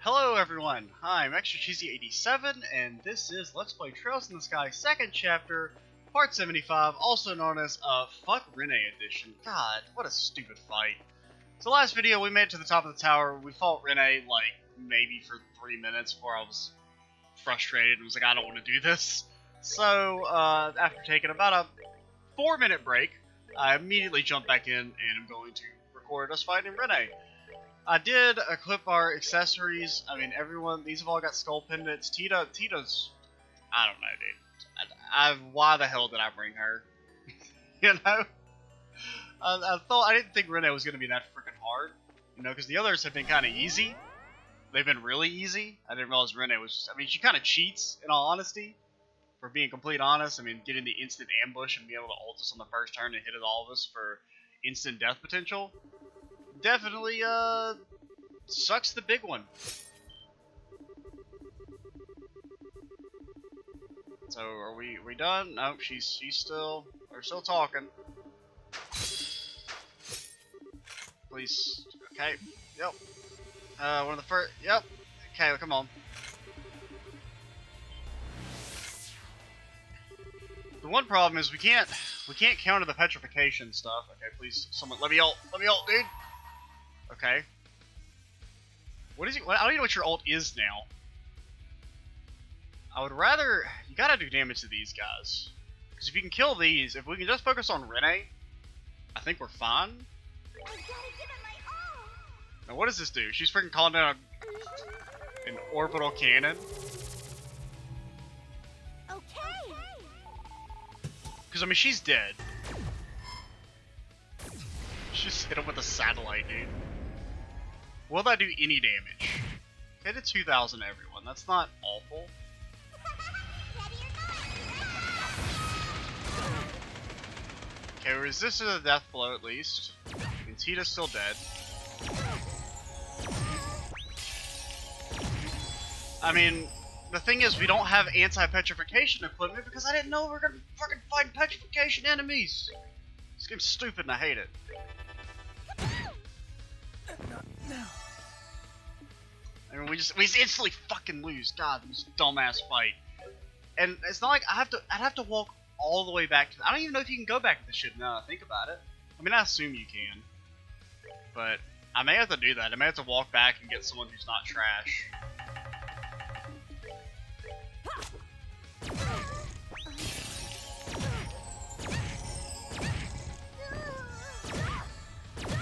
Hello everyone, I'm Extra Cheesy 87, and this is Let's Play Trails in the Sky 2nd Chapter, Part 75, also known as Fuck Renne Edition. God, what a stupid fight. So last video we made it to the top of the tower, we fought Renne like maybe for 3 minutes before I was frustrated and was like, I don't want to do this. So after taking about a 4-minute break, I immediately jumped back in and I'm going to record us fighting Renne. I did equip our accessories. I mean, everyone, these have all got skull pendants. Tita's, I don't know, dude. Why the hell did I bring her? You know? I didn't think Renne was going to be that freaking hard. You know, because the others have been kind of easy. They've been really easy. I didn't realize Renne was just, I mean, she kind of cheats, in all honesty. For being completely honest, I mean, getting the instant ambush and being able to ult us on the first turn and hit at all of us for instant death potential. Definitely, sucks the big one. So, are we done? Nope, she's still, we're still talking. Please, okay, yep. One of the first, yep. Okay, come on. The one problem is we can't counter the petrification stuff. Okay, please, someone, let me ult, dude. Okay. What is he? I don't even know what your ult is now. I would rather, you gotta do damage to these guys. Because if you can kill these, if we can just focus on Renne, I think we're fine. Now what does this do? She's freaking calling down an orbital cannon. Okay. Because I mean, she's dead. Just hit him with a satellite, dude. Will that do any damage? Hit a 2,000 everyone. That's not awful. Okay, we resisted a death blow at least. And Tita's still dead. I mean, the thing is, we don't have anti-petrification equipment because I didn't know we were gonna fucking fight petrification enemies. This game's stupid and I hate it. No. I mean, we instantly fucking lose. God, this dumbass fight. And it's not like I'd have to walk all the way back to. I don't even know if you can go back to the ship now that I think about it. I mean, I assume you can, but I may have to do that. I may have to walk back and get someone who's not trash.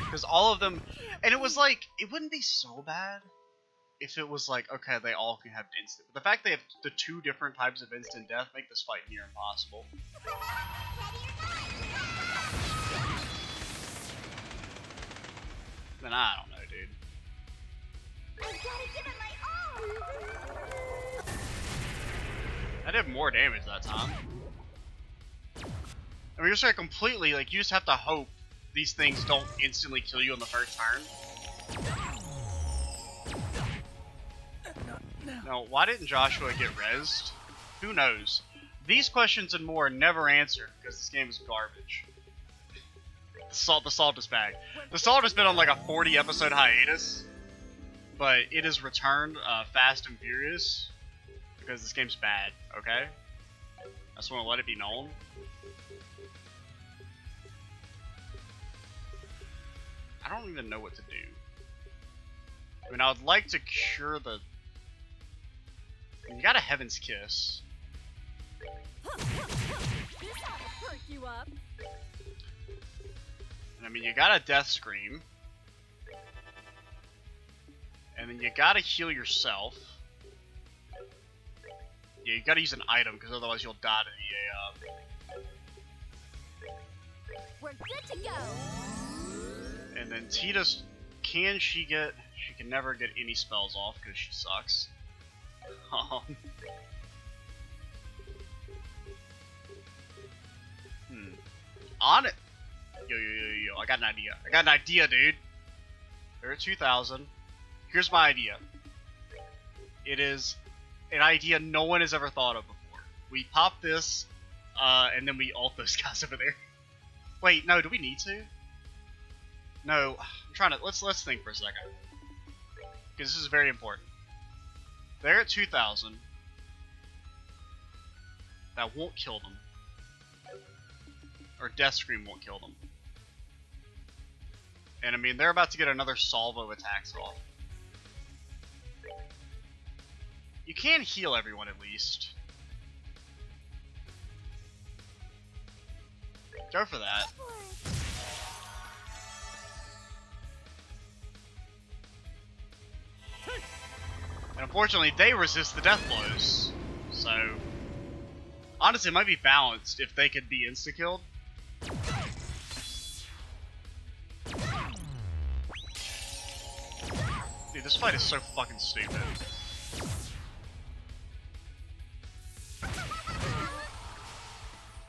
Because all of them, and it was like, it wouldn't be so bad if it was like, okay, they all can have instant. But the fact they have the 2 different types of instant death make this fight near impossible. Then I don't know, dude. I did more damage that time. I mean, just like completely, like, you just have to hope these things don't instantly kill you on the first turn. No, why didn't Joshua get rezzed? Who knows? These questions and more are never answered because this game is garbage. The salt is back. The salt has been on like a 40 episode hiatus, but it is returned fast and furious because this game's bad, okay? I just want to let it be known. I don't even know what to do. I mean, I would like to cure the... You got a Heaven's Kiss. You up. And I mean, you got a Death Scream. And then you gotta heal yourself. Yeah, you gotta use an item, because otherwise you'll die to the... We're good to go. And then Tita's... She can never get any spells off, because she sucks. On it. Yo, I got an idea, dude. They're at 2,000. Here's my idea. It is an idea no one has ever thought of before. We pop this, and then we ult those guys over there. Wait, no, do we need to? No, I'm trying to, let's think for a second. Because this is very important. They're at 2,000. That won't kill them. Or Death Scream won't kill them. And I mean, they're about to get another salvo attacks off. You can heal everyone at least. Go for that. And unfortunately, they resist the death blows. So, honestly, it might be balanced if they could be insta-killed. Dude, this fight is so fucking stupid.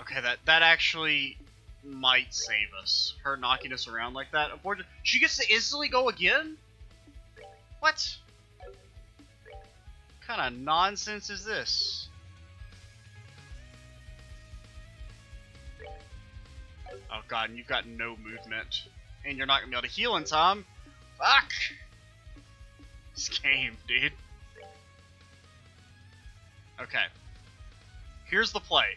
Okay, that actually might save us. Her knocking us around like that. Unfortunately, she gets to instantly go again? What? What kind of nonsense is this? Oh god, and you've got no movement. And you're not gonna be able to heal in time. Fuck! This game, dude. Okay. Here's the play.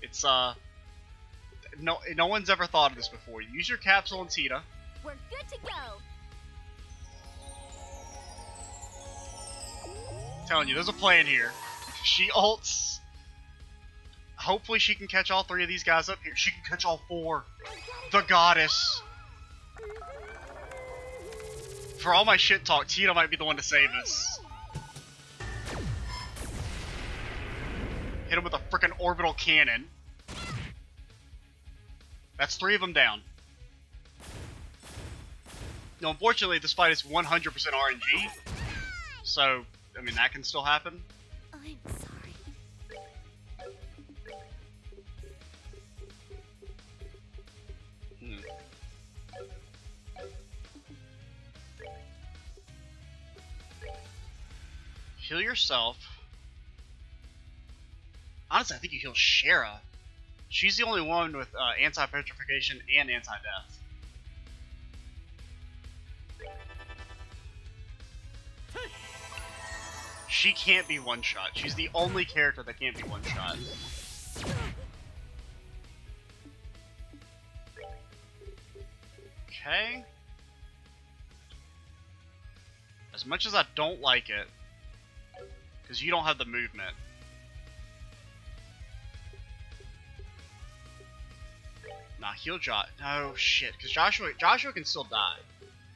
It's, no one's ever thought of this before. Use your capsule and Tita. We're good to go. I'm telling you, there's a plan here. She ults. Hopefully she can catch all three of these guys up here. She can catch all four. The goddess. For all my shit talk, Tita might be the one to save us. Hit him with a frickin' orbital cannon. That's 3 of them down. Now, unfortunately, this fight is 100% RNG. So, I mean, that can still happen. I'm sorry. Heal yourself. Honestly, I think you heal Shara. She's the only one with anti-petrification and anti-death. She can't be one-shot. She's the only character that can't be one-shot. Okay. As much as I don't like it, because you don't have the movement. Nah, heal Josh. No, shit. Because Joshua can still die,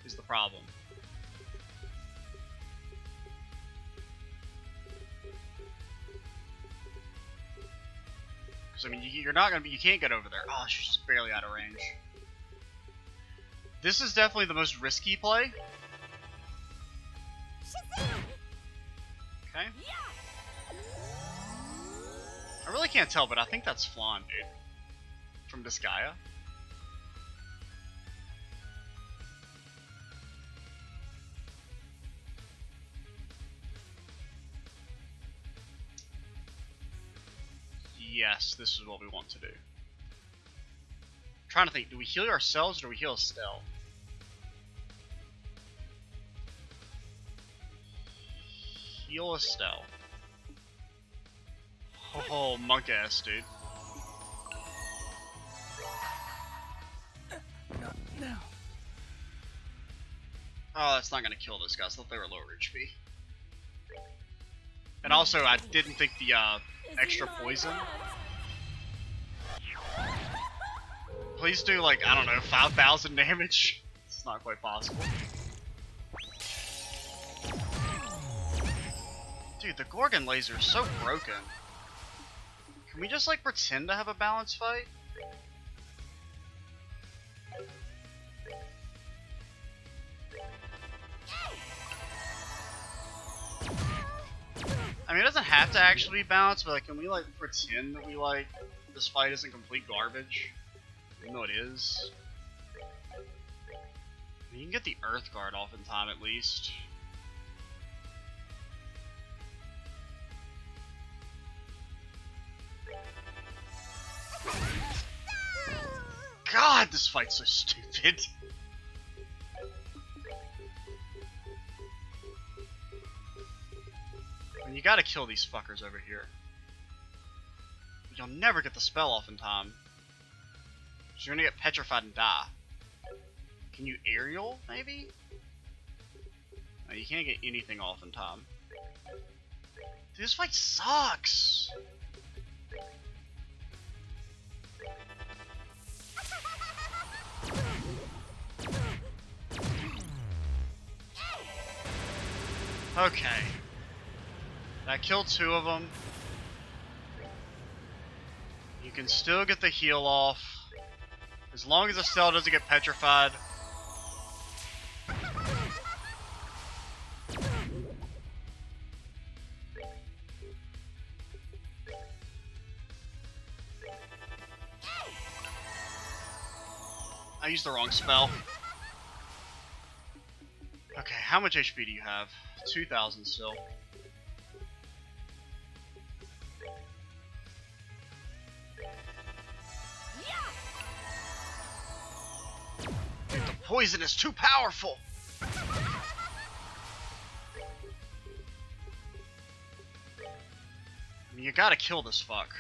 is the problem. Because, I mean, you're not going to be... You can't get over there. Oh, she's just barely out of range. This is definitely the most risky play. Okay. I really can't tell, but I think that's Flan, dude. From Disgaea. Yes, this is what we want to do. I'm trying to think, do we heal ourselves or do we heal Estelle? Heal Estelle. Oh, monk ass, dude. No. Oh, that's not gonna kill those guys. I thought they were lower HP. And also, I didn't think the extra poison. Please do, like, I don't know, 5,000 damage. It's not quite possible. Dude, the Gorgon laser is so broken. Can we just, like, pretend to have a balanced fight? I mean, it doesn't have to actually be balanced, but like, can we like pretend that we like this fight isn't complete garbage, even though it is? I mean, you can get the Earth Guard off in time at least. God, this fight's so stupid. And you gotta kill these fuckers over here. You'll never get the spell off in time. So you're gonna get petrified and die. Can you aerial, maybe? No, you can't get anything off in time. Dude, this fight sucks! Okay. That killed 2 of them. You can still get the heal off. As long as the cell doesn't get petrified. I used the wrong spell. Okay, how much HP do you have? 2,000 still. Dude, the poison is too powerful! I mean, you gotta kill this fuck.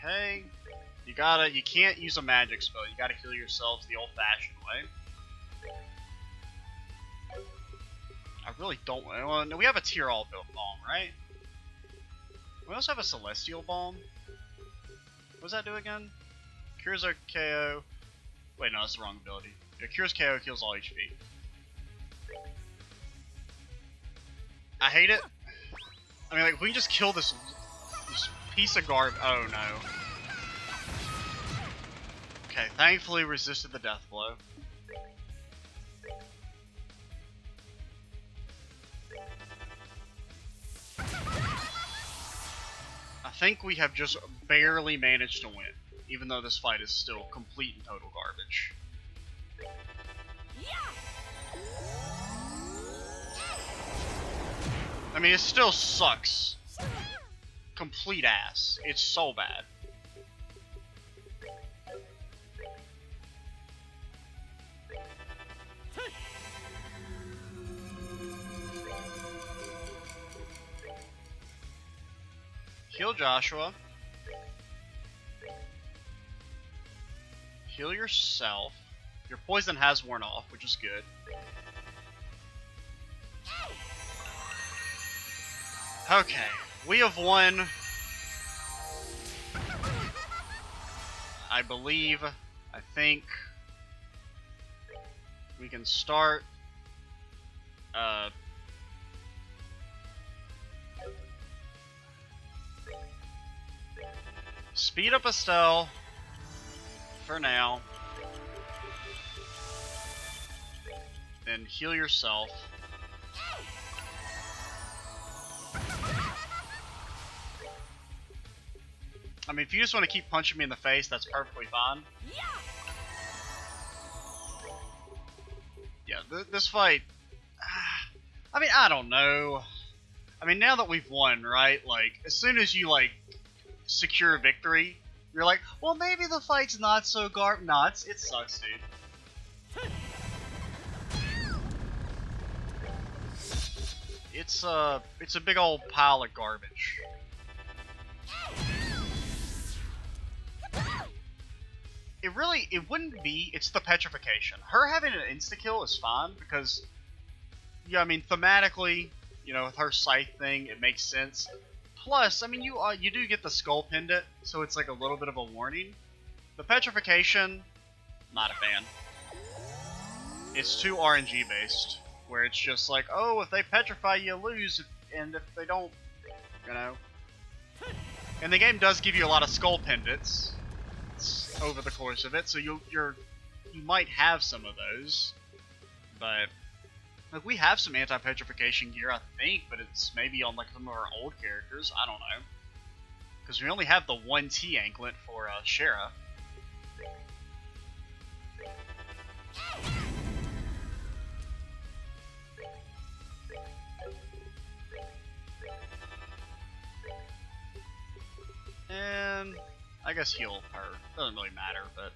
Okay. You can't use a magic spell. You gotta heal yourselves the old-fashioned way. I really don't want. Well, no, we have a tier all built bomb, right? We also have a celestial bomb. What does that do again? Cures a KO. Wait, no, that's the wrong ability. Yeah, cures KO, kills all HP. I hate it. I mean, like, if we can just kill this piece of garbage. Oh no. Okay, thankfully resisted the death blow. I think we have just barely managed to win, even though this fight is still complete and total garbage. I mean, it still sucks. Complete ass. It's so bad. Heal Joshua. Heal yourself. Your poison has worn off, which is good. Okay, we have won. I believe, I think we can start speed up Estelle for now, then heal yourself. I mean, if you just want to keep punching me in the face, that's perfectly fine. Yeah, this fight, I mean, I don't know. I mean, now that we've won, right? Like, as soon as you, like, secure victory, you're like, well, maybe the fight's not so Nah, it sucks, dude. It's a big old pile of garbage. It wouldn't be, it's the petrification. Her having an insta-kill is fine, because, yeah, I mean, thematically, you know, with her scythe thing, it makes sense. Plus, I mean, you do get the skull pendant, so it's like a little bit of a warning. The petrification, not a fan. It's too RNG based, where it's just like, oh, if they petrify, you lose, and if they don't, you know. And the game does give you a lot of skull pendants over the course of it, so you might have some of those, but like, we have some anti-petrification gear, I think, but it's maybe on like some of our old characters. I don't know, because we only have the 1T anklet for Shara. And I guess heal her. Doesn't really matter, but...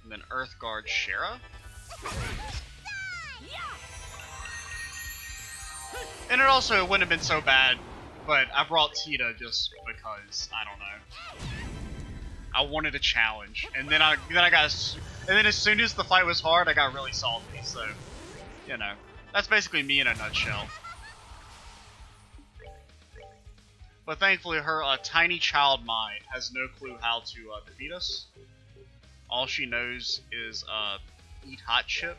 And then Earth Guard Shara? And it also wouldn't have been so bad, but I brought Tita just because, I don't know. I wanted a challenge, and then I got, and then as soon as the fight was hard, I got really salty. So, you know, that's basically me in a nutshell. But thankfully, her tiny child mind has no clue how to defeat us. All she knows is eat hot chip.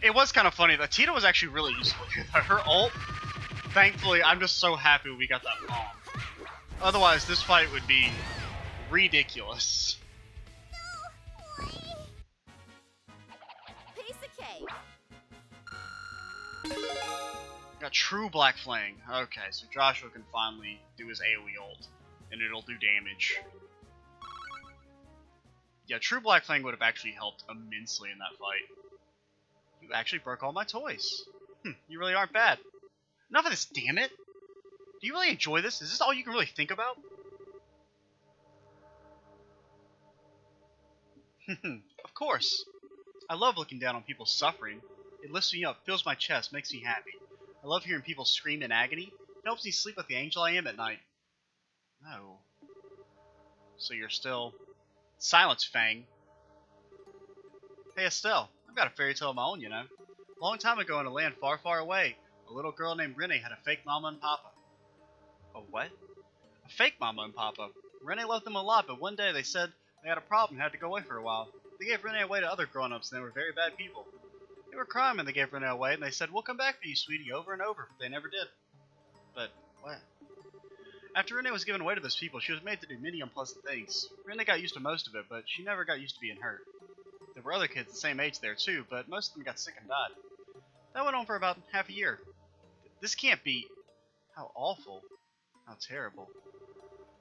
It was kind of funny that Tita was actually really useful here. Her ult, thankfully, I'm just so happy we got that bomb. Otherwise, this fight would be ridiculous. Got true Black Flang. Okay, so Joshua can finally do his AoE ult, and it'll do damage. Yeah, true Black Flang would have actually helped immensely in that fight. You actually broke all my toys. You really aren't bad. Enough of this, damn it! Do you really enjoy this? Is this all you can really think about? Of course. I love looking down on people suffering. It lifts me up, fills my chest, makes me happy. I love hearing people scream in agony. It helps me sleep like the angel I am at night. No. So you're still... Silence, Fang. Hey, Estelle. I've got a fairy tale of my own, you know. A long time ago in a land far, far away, a little girl named Renne had a fake mama and papa. A what? A fake mama and papa. Renne loved them a lot, but one day they said they had a problem and had to go away for a while. They gave Renne away to other grown-ups, and they were very bad people. They were crying when they gave Renne away, and they said, "We'll come back for you, sweetie," over and over, but they never did. But, what? After Renne was given away to those people, she was made to do many unpleasant things. Renne got used to most of it, but she never got used to being hurt. There were other kids the same age there too, but most of them got sick and died. That went on for about half a year. This can't be... How awful. How terrible.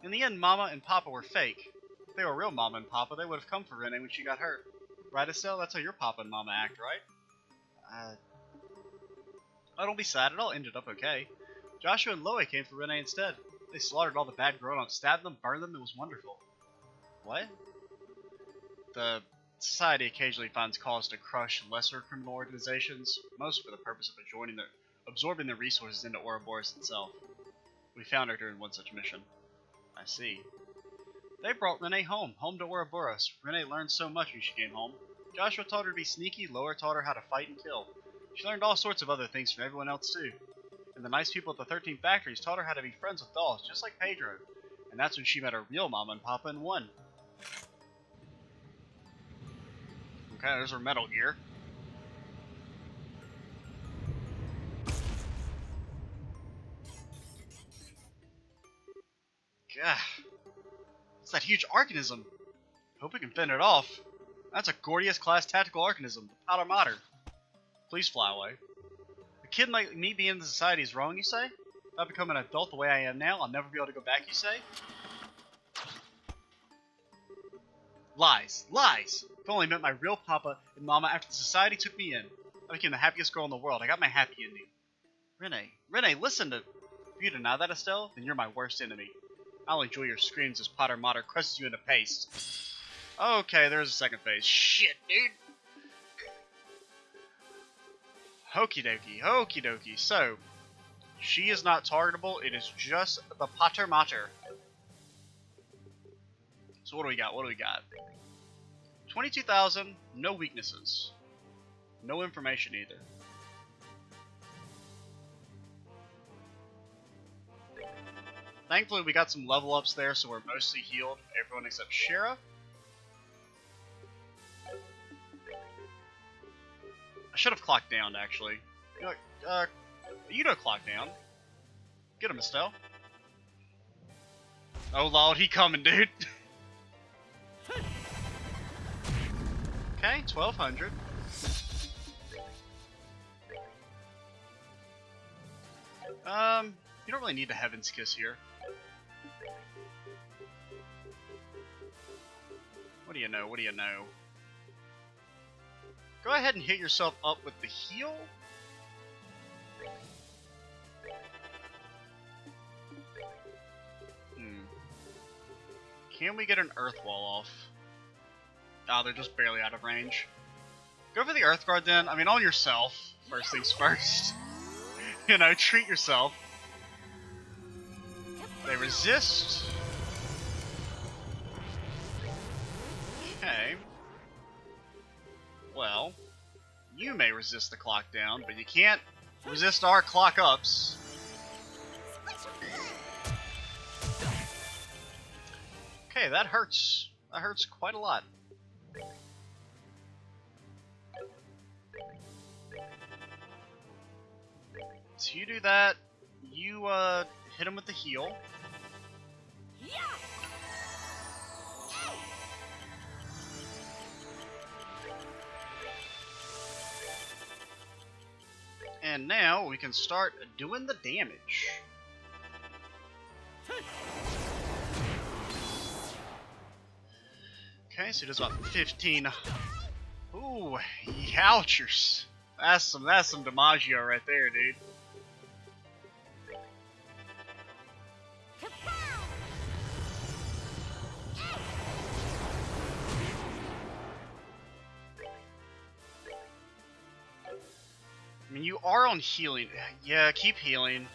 In the end, Mama and Papa were fake. If they were real Mama and Papa, they would have come for Renne when she got hurt. Right, Estelle? That's how your Papa and Mama act, right? Oh, don't be sad. It all ended up okay. Joshua and Loe came for Renne instead. They slaughtered all the bad grown-ups, stabbed them, burned them. It was wonderful. What? The society occasionally finds cause to crush lesser criminal organizations, most for the purpose of absorbing their resources into Ouroboros itself. We found her during one such mission. I see. They brought Renne home to Ouroboros. Renne learned so much when she came home. Joshua taught her to be sneaky, Lower taught her how to fight and kill. She learned all sorts of other things from everyone else too. And the nice people at the 13 factories taught her how to be friends with dolls, just like Pedro. And that's when she met her real Mama and Papa and won. Okay, there's her Metal Gear. Gah. It's that huge Arcanism. Hope we can fend it off. That's a Gordius class tactical Arcanism, the Powder Mater. Please fly away. A kid like me being in the society is wrong, you say? If I become an adult the way I am now, I'll never be able to go back, you say? Lies. Lies! I've only met my real Papa and Mama after the society took me in. I became the happiest girl in the world. I got my happy ending. Renne, listen to... If you deny that, Estelle, then you're my worst enemy. I'll enjoy your screams as Potter Mater crushes you into paste. Okay, there's a second phase. Shit, dude! Okie dokie. So, she is not targetable. It is just the Potter Mater. So what do we got? 22,000, no weaknesses. No information either. Thankfully, we got some level ups there, so we're mostly healed. Everyone except Shara. I should have clocked down, actually. You know, you don't clock down. Get him, Estelle. Oh, lord, he coming, dude. Okay, 1,200. You don't really need the Heaven's Kiss here. What do you know? Go ahead and hit yourself up with the heal. Can we get an Earth Wall off? Ah, they're just barely out of range. Go for the Earth Guard then. I mean, on yourself. First things first. You know, treat yourself. They resist. Okay. Well, you may resist the clock down, but you can't resist our clock ups. Okay, that hurts. That hurts quite a lot. So you do that. You hit him with the heal. And now we can start doing the damage. Okay, so he does about 15. Ooh, ouchers. That's some DiMaggio right there, dude. I mean, you are on healing. Yeah, keep healing.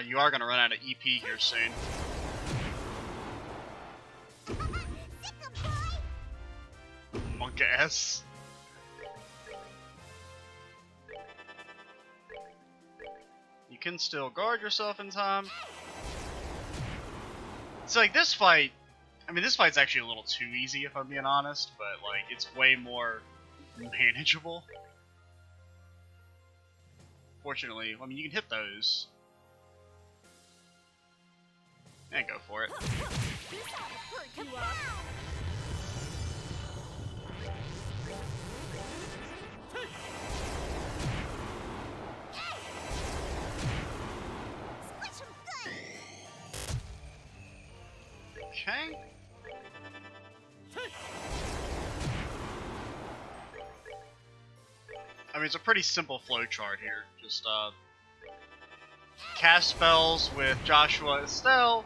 You are gonna run out of EP here soon. Monk ass. You can still guard yourself in time. So like this fight, I mean this fight's actually a little too easy if I'm being honest, but like it's way more manageable. Fortunately, I mean you can hit those. And go for it. Okay. I mean, it's a pretty simple flowchart here. Just cast spells with Joshua Estelle.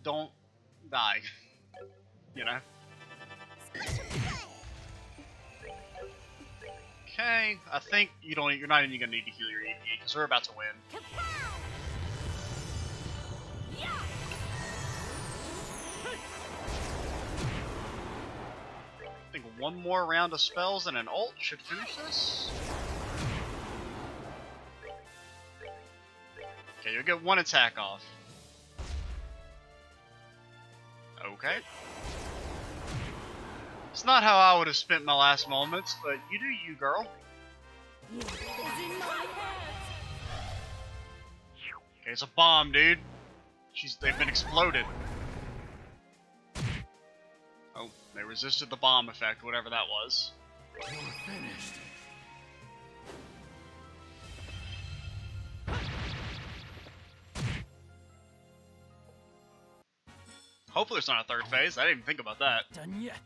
Don't die. You know? Okay, I think you're not even gonna need to heal your EP because we're about to win. I think one more round of spells and an ult should finish this. Okay, you'll get one attack off. Okay. It's not how I would have spent my last moments, but you do you, girl. Okay, it's a bomb, dude. They've been exploded. Oh, they resisted the bomb effect, whatever that was. You're finished. Hopefully there's not a third phase. I didn't even think about that. Done yet.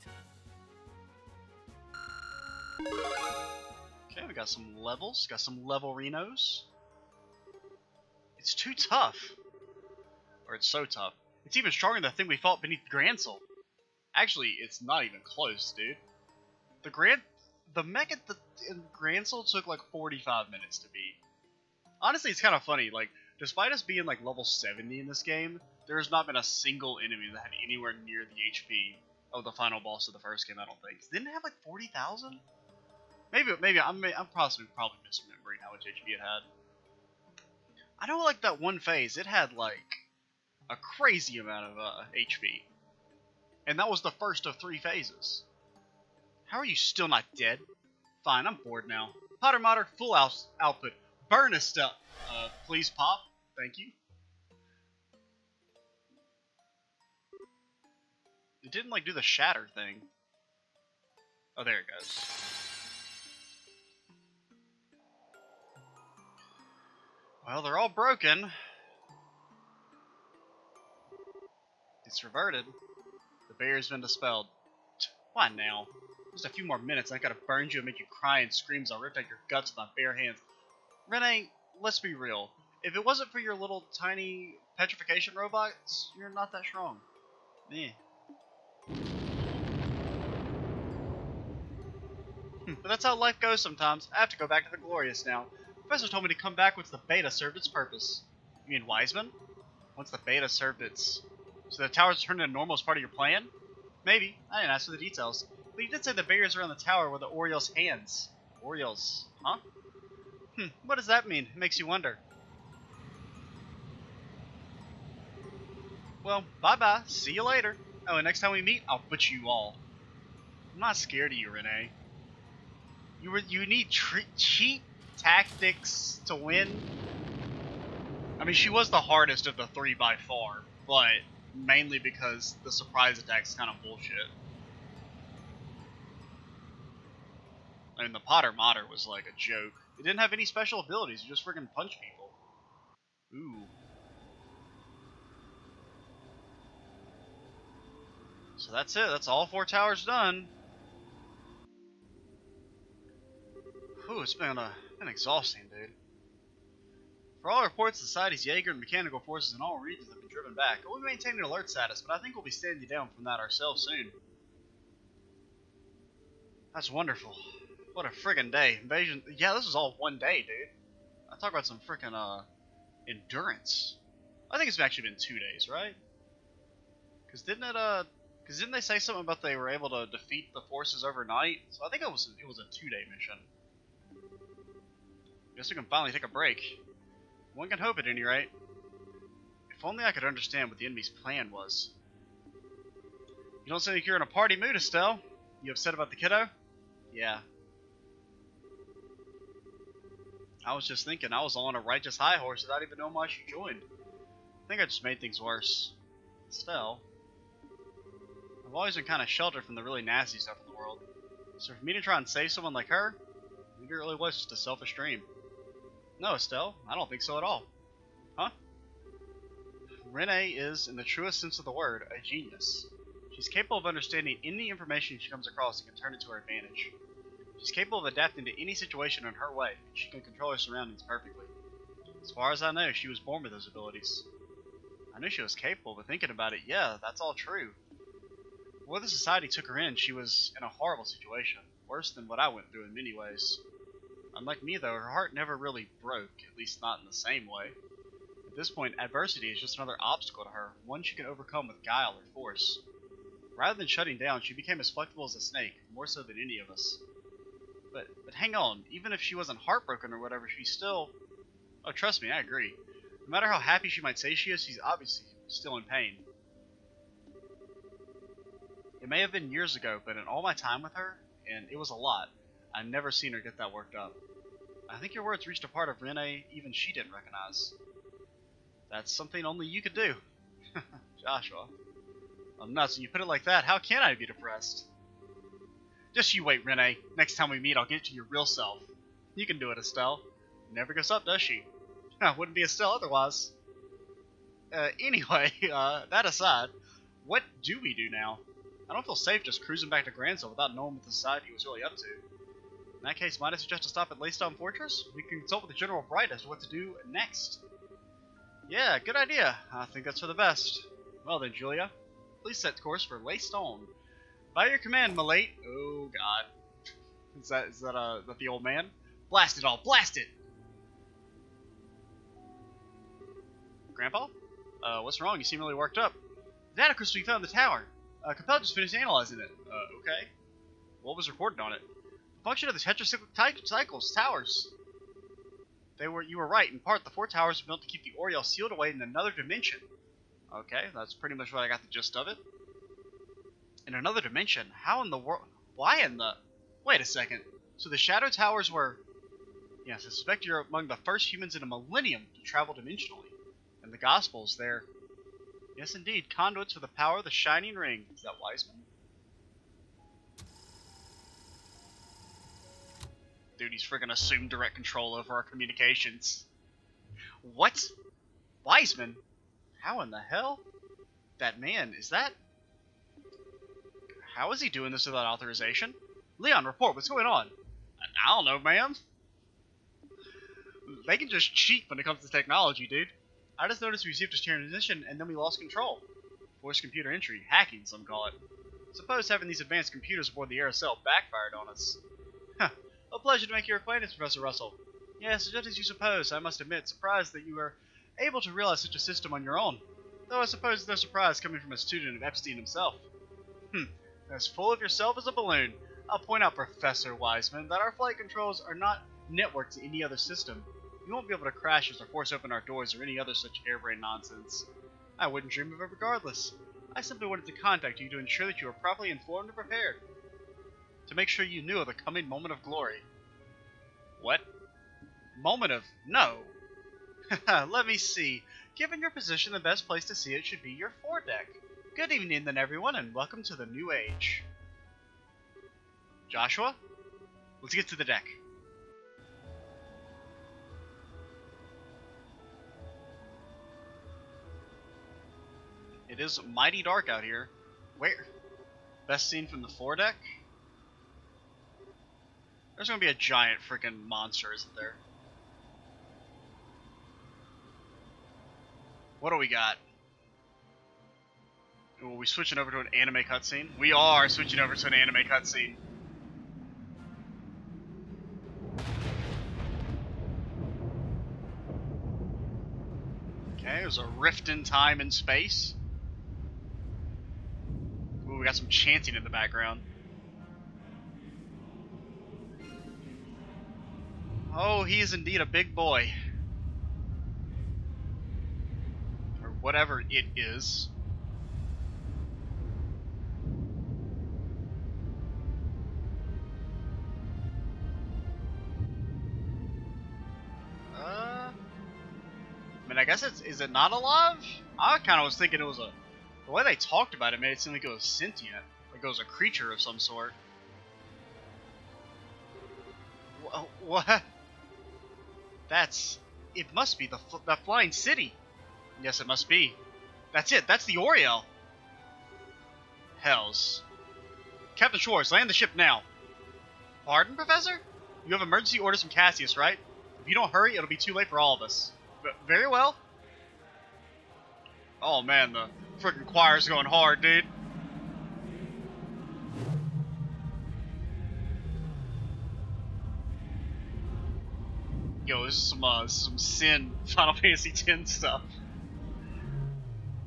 Okay, we got some levels. Got some level Renos. It's too tough. Or it's so tough. It's even stronger than the thing we fought beneath Gransel. Actually, it's not even close, dude. The mech in Gransel took like 45 minutes to beat. Honestly, it's kind of funny. Like, despite us being like level 70 in this game, there has not been a single enemy that had anywhere near the HP of the final boss of the first game. I don't think. Didn't it have like 40,000? Maybe I'm probably misremembering how much HP it had. I know, like that one phase, it had like a crazy amount of HP, and that was the first of 3 phases. How are you still not dead? Fine, I'm bored now. Potter Modder, full output. Burn a stuff. Please pop. Thank you. It didn't like do the shatter thing. Oh, there it goes. Well, they're all broken. It's reverted. The barrier's been dispelled. Why now? Just a few more minutes and I gotta burn you and make you cry and scream as I ripped out your guts with my bare hands. Renne, let's be real. If it wasn't for your little tiny petrification robots, you're not that strong. Eh. But that's how life goes sometimes. I have to go back to the Glorious now. The professor told me to come back once the beta served its purpose. You mean Wiseman? Once the beta served its... So the towers turned into normal as part of your plan? Maybe. I didn't ask for the details. But you did say the barriers around the tower were the Oriole's hands. Orioles, huh? What does that mean? It makes you wonder. Well, bye-bye. See you later. Oh, and next time we meet, I'll butcher you all. I'm not scared of you, Renne. You need cheap tactics to win. I mean, she was the hardest of the three by far, but mainly because the surprise attack is kind of bullshit. I mean, the Potter Mater was like a joke. It didn't have any special abilities, you just friggin' punch people. Ooh. So that's it, that's all 4 towers done. Whew, it's been exhausting, dude. For all reports, the Society's Jaeger and mechanical forces in all regions have been driven back. We'll be maintaining alert status, but I think we'll be standing you down from that ourselves soon. That's wonderful. What a friggin' day. Invasion. Yeah, this was all one day, dude. I talk about some frickin' endurance. I think it's actually been 2 days, right? Cause didn't they say something about they were able to defeat the forces overnight? So I think it was a 2-day mission. Guess we can finally take a break. One can hope at any rate. If only I could understand what the enemy's plan was. You don't seem like you're in a party mood, Estelle. You upset about the kiddo? Yeah. I was just thinking I was on a righteous high horse without even knowing why she joined. I think I just made things worse. Estelle. I've always been kind of sheltered from the really nasty stuff in the world. So for me to try and save someone like her, maybe it really was just a selfish dream. No, Estelle, I don't think so at all. Huh? Renne is, in the truest sense of the word, a genius. She's capable of understanding any information she comes across and can turn it to her advantage. She's capable of adapting to any situation in her way, and she can control her surroundings perfectly. As far as I know, she was born with those abilities. I knew she was capable, but thinking about it, yeah, that's all true. Before the Society took her in, she was in a horrible situation, worse than what I went through in many ways. Unlike me, though, her heart never really broke, at least not in the same way. At this point, adversity is just another obstacle to her, one she can overcome with guile or force. Rather than shutting down, she became as flexible as a snake, more so than any of us. But hang on, even if she wasn't heartbroken or whatever, she's still... Oh, trust me, I agree. No matter how happy she might say she is, she's obviously still in pain. It may have been years ago, but in all my time with her, and it was a lot, I've never seen her get that worked up. I think your words reached a part of Renne even she didn't recognize. That's something only you could do. Joshua. I'm nuts, when you put it like that, how can I be depressed? Just you wait, Renne. Next time we meet, I'll get to your real self. You can do it, Estelle. Never goes up, does she? Wouldn't be Estelle otherwise. Anyway, that aside, what do we do now? I don't feel safe just cruising back to Gransville without knowing what the Society was really up to. In that case, might I suggest to stop at Laystone Fortress? We can consult with the General Bright as to what to do next. Yeah, good idea. I think that's for the best. Well then, Julia, please set course for Laystone. By your command, Malate. Oh god. Is that the old man? Blast it all, blast it! Grandpa? What's wrong? You seem really worked up. The data crystal we found in the tower. Capel just finished analyzing it. Okay. What was reported on it? The function of the tetracyclic cycles, towers. You were right. In part, the 4 towers were built to keep the Oriole sealed away in another dimension. Okay, that's pretty much what I got the gist of it. In another dimension? How in the world? Why in the... Wait a second. So the Shadow Towers were... Yes, I suspect you're among the first humans in a millennium to travel dimensionally. And the Gospels, they're... Yes, indeed, conduits for the power of the Shining Ring. Is that Wiseman? Dude, he's friggin' assumed direct control over our communications. What? Wiseman? How in the hell? That man, is that... How is he doing this without authorization? Leon, report, what's going on? I don't know, ma'am. They can just cheat when it comes to technology, dude. I just noticed we received a transmission and then we lost control. Forced computer entry, hacking, some call it. Suppose having these advanced computers aboard the Aerocell backfired on us. Huh. A pleasure to make your acquaintance, Professor Russell. Yes, just as you suppose, I must admit, surprised that you were able to realize such a system on your own. Though I suppose it's no surprise coming from a student of Epstein himself. As full of yourself as a balloon. I'll point out, Professor Wiseman, that our flight controls are not networked to any other system. You won't be able to crash us or force open our doors or any other such harebrained nonsense. I wouldn't dream of it regardless. I simply wanted to contact you to ensure that you were properly informed and prepared. To make sure you knew of the coming moment of glory. What? Moment of... no. Let me see. Given your position, the best place to see it should be your foredeck. Good evening then, everyone, and welcome to the new age. Joshua? Let's get to the deck. It is mighty dark out here. Where? Best scene from the foredeck? There's gonna be a giant freaking monster, isn't there? What do we got? Are we switching over to an anime cutscene? We are switching over to an anime cutscene. Okay, there's a rift in time and space. Ooh, we got some chanting in the background. Oh, he is indeed a big boy. Or whatever it is. I mean, I guess is it not alive? I kind of was thinking it was the way they talked about it made it seem like it was sentient. Like it was a creature of some sort. What? It must be the flying city. Yes, it must be. That's it. That's the Oriole. Hells. Captain Schwartz, land the ship now. Pardon, Professor? You have emergency orders from Cassius, right? If you don't hurry, it'll be too late for all of us. But very well. Oh man, the frickin' choir's going hard, dude. Yo, this is some Sin Final Fantasy X stuff.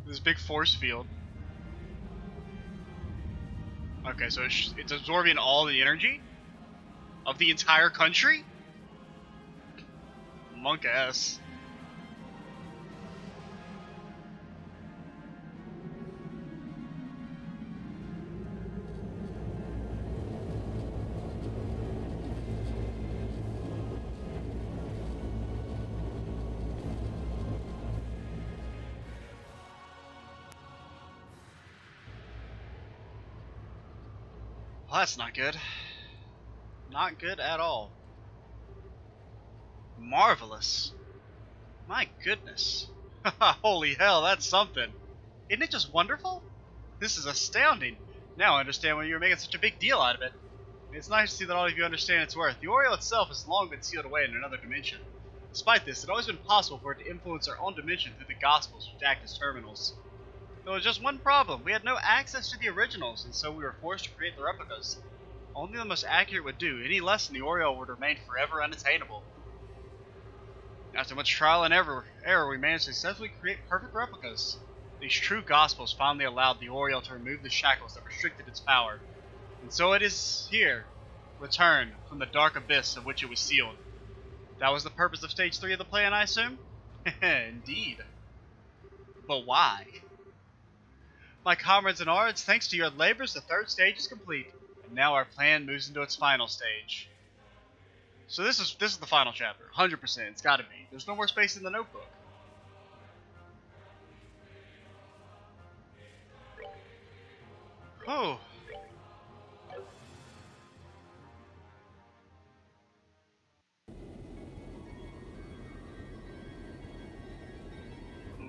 This big force field. Okay, so it's absorbing all the energy of the entire country? Monk ass. Well, that's not good. Not good at all. Marvelous. My goodness. Holy hell, that's something. Isn't it just wonderful? This is astounding. Now I understand why you were making such a big deal out of it. It's nice to see that all of you understand its worth. The Oriole itself has long been sealed away in another dimension. Despite this, it had always been possible for it to influence our own dimension through the Gospels, which act as terminals. There was just one problem. We had no access to the originals, and so we were forced to create the replicas. Only the most accurate would do. Any less than the Oriole would remain forever unattainable. After much trial and error, we managed to successfully create perfect replicas. These true Gospels finally allowed the Oriole to remove the shackles that restricted its power. And so it is here, returned from the dark abyss of which it was sealed. That was the purpose of Stage 3 of the plan, I assume? Indeed. But why? My comrades in arms, thanks to your labors, the third stage is complete, and now our plan moves into its final stage. So this is the final chapter, 100%. It's got to be. There's no more space in the notebook. Oh.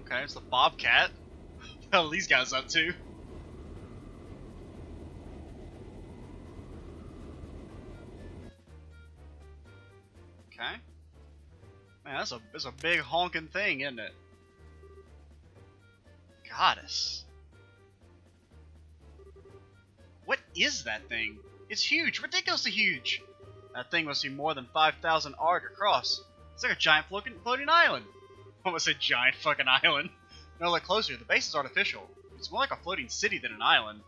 Okay, it's the Bobcat. What the hell are these guys up to? Man, that's a big honking thing, isn't it? Goddess. What is that thing? It's huge, ridiculously huge. That thing must be more than 5,000 arc across. It's like a giant floating island. Almost a giant fucking island. No, look closer. The base is artificial. It's more like a floating city than an island.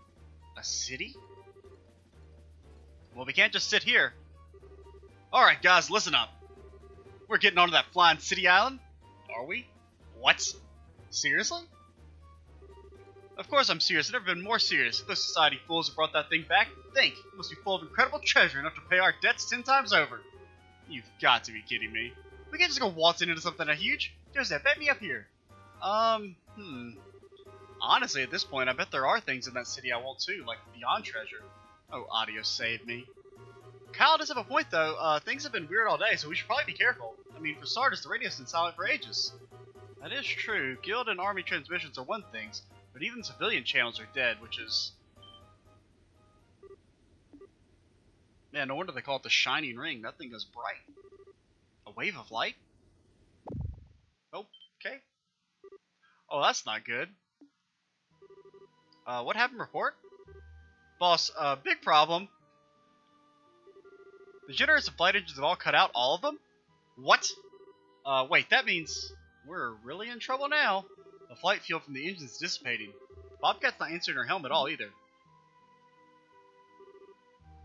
A city? Well, we can't just sit here. Alright, guys, listen up. We're getting onto that flying city island? Are we? What? Seriously? Of course I'm serious. I've never been more serious. If those society fools who brought that thing back, think. It must be full of incredible treasure enough to pay our debts 10 times over. You've got to be kidding me. We can't just go waltzing into something that huge. Joseph, bet me up here. Honestly, at this point, I bet there are things in that city I want too, like beyond treasure. Oh, audio saved me. Kyle does have a point though. Things have been weird all day, so we should probably be careful. I mean, for starters, the radio's been silent for ages. That is true. Guild and army transmissions are one thing, but even civilian channels are dead, which is... Man, no wonder they call it the Shining Ring. That thing goes bright. A wave of light? Oh, okay. Oh, that's not good. What happened? Report? Boss, big problem. The generators of flight engines have all cut out, all of them? What? Wait, that means we're really in trouble now. The flight fuel from the engine's dissipating. Bobcat's not answering her helm at all either.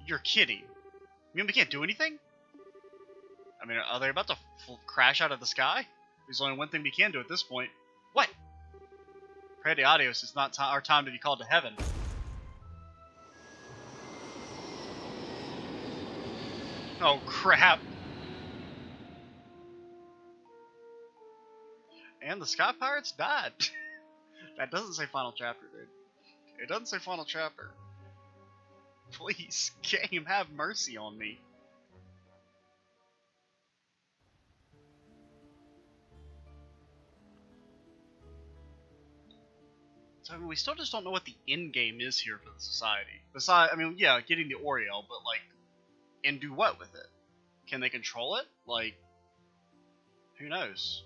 You're kidding. You mean we can't do anything? I mean, are they about to crash out of the sky? There's only one thing we can do at this point. What? Pray to Adios, it's not our time to be called to heaven. Oh crap. And the Sky Pirates died. That doesn't say final chapter, dude. It doesn't say final chapter. Please, game, have mercy on me. So, I mean, we still just don't know what the end game is here for the society. Besides, I mean, yeah, getting the Oriel, but like, and do what with it? Can they control it? Like, who knows?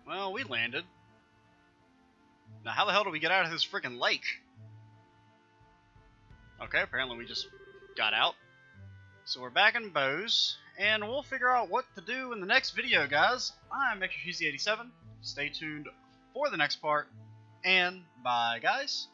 Well, we landed. Now, how the hell do we get out of this freaking lake? Okay, apparently we just got out. So we're back in Bose, and we'll figure out what to do in the next video, guys. I'm Extra Cheesy 87. Stay tuned for the next part, and bye, guys.